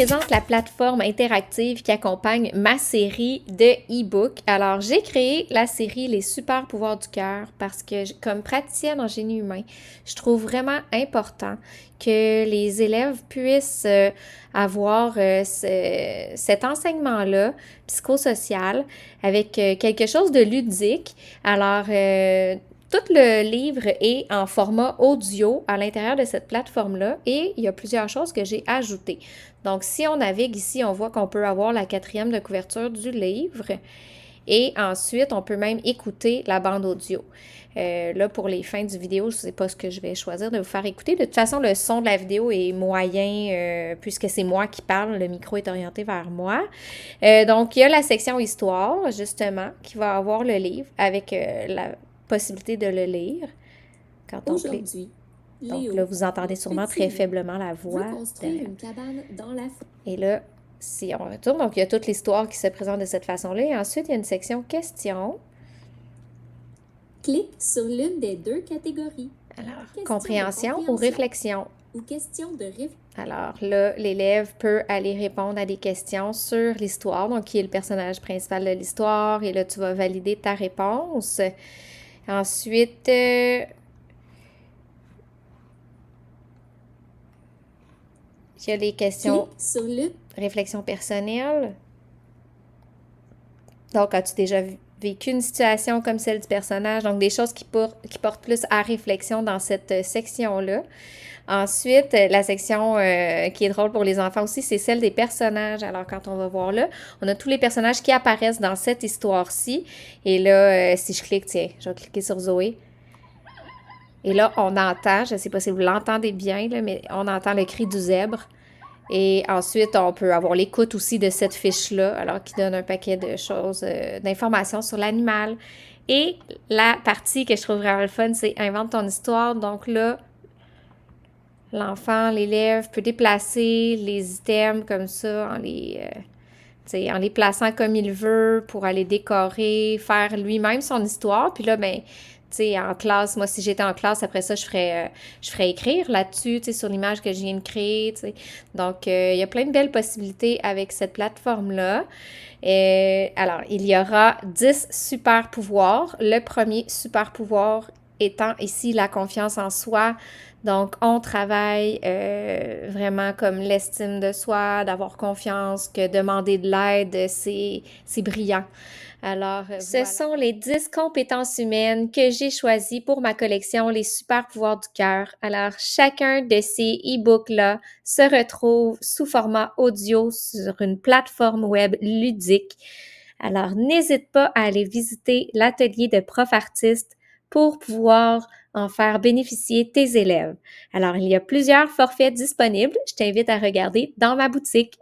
présente la plateforme interactive qui accompagne ma série de e-books. Alors, j'ai créé la série Les super pouvoirs du cœur parce que, comme praticienne en génie humain, je trouve vraiment important que les élèves puissent avoir cet enseignement-là psychosocial avec quelque chose de ludique. Alors, tout le livre est en format audio à l'intérieur de cette plateforme-là et il y a plusieurs choses que j'ai ajoutées. Donc, si on navigue ici, on voit qu'on peut avoir la quatrième de couverture du livre et ensuite, on peut même écouter la bande audio. Là, pour les fins du vidéo, je ne sais pas ce que je vais choisir de vous faire écouter. De toute façon, le son de la vidéo est moyen puisque c'est moi qui parle. Le micro est orienté vers moi. Donc, il y a la section histoire, justement, qui va avoir le livre avec la possibilité de le lire quand on plaît. Aujourd'hui, Donc Léo, là, vous entendez le sûrement petit très loup, faiblement la veut voix construire derrière. une cabane dans la forêt. Et là, si on retourne, donc il y a toute l'histoire qui se présente de cette façon-là. Et ensuite, il y a une section questions. Clique sur l'une des deux catégories. Alors, Question de compréhension ou réflexion. ou question de réflexion. Alors là, l'élève peut aller répondre à des questions sur l'histoire, donc qui est le personnage principal de l'histoire, et là, tu vas valider ta réponse. Ensuite, il y a les questions Clique sur le réflexion personnelle. Donc, as-tu déjà vécu une situation comme celle du personnage? Donc, des choses qui portent plus à réflexion dans cette section-là. Ensuite, la section qui est drôle pour les enfants aussi, c'est celle des personnages. Alors, quand on va voir là, on a tous les personnages qui apparaissent dans cette histoire-ci. Et là, si je clique, tiens, je vais cliquer sur Zoé. Et là, on entend, je ne sais pas si vous l'entendez bien, là, mais on entend le cri du zèbre. Et ensuite, on peut avoir l'écoute aussi de cette fiche-là, alors qui donne un paquet de choses, d'informations sur l'animal. Et la partie que je trouve vraiment le fun, c'est invente ton histoire. Donc là, l'enfant, l'élève peut déplacer les items comme ça en les plaçant comme il veut pour aller décorer, faire lui-même son histoire. Puis là, ben, tu sais, en classe, moi, si j'étais en classe, après ça, je ferais écrire là-dessus, tu sais, sur l'image que je viens de créer, tu sais. Donc, il y a plein de belles possibilités avec cette plateforme-là. Alors, il y aura 10 super pouvoirs. Le premier super pouvoir étant ici la confiance en soi. Donc, on travaille vraiment comme l'estime de soi, d'avoir confiance, que demander de l'aide, c'est brillant. Alors, ce sont les 10 compétences humaines que j'ai choisies pour ma collection Les super pouvoirs du cœur. Alors, chacun de ces e-books-là se retrouve sous format audio sur une plateforme web ludique. Alors, n'hésite pas à aller visiter l'atelier de Prof Artiste pour pouvoir en faire bénéficier tes élèves. Alors, il y a plusieurs forfaits disponibles. Je t'invite à regarder dans ma boutique.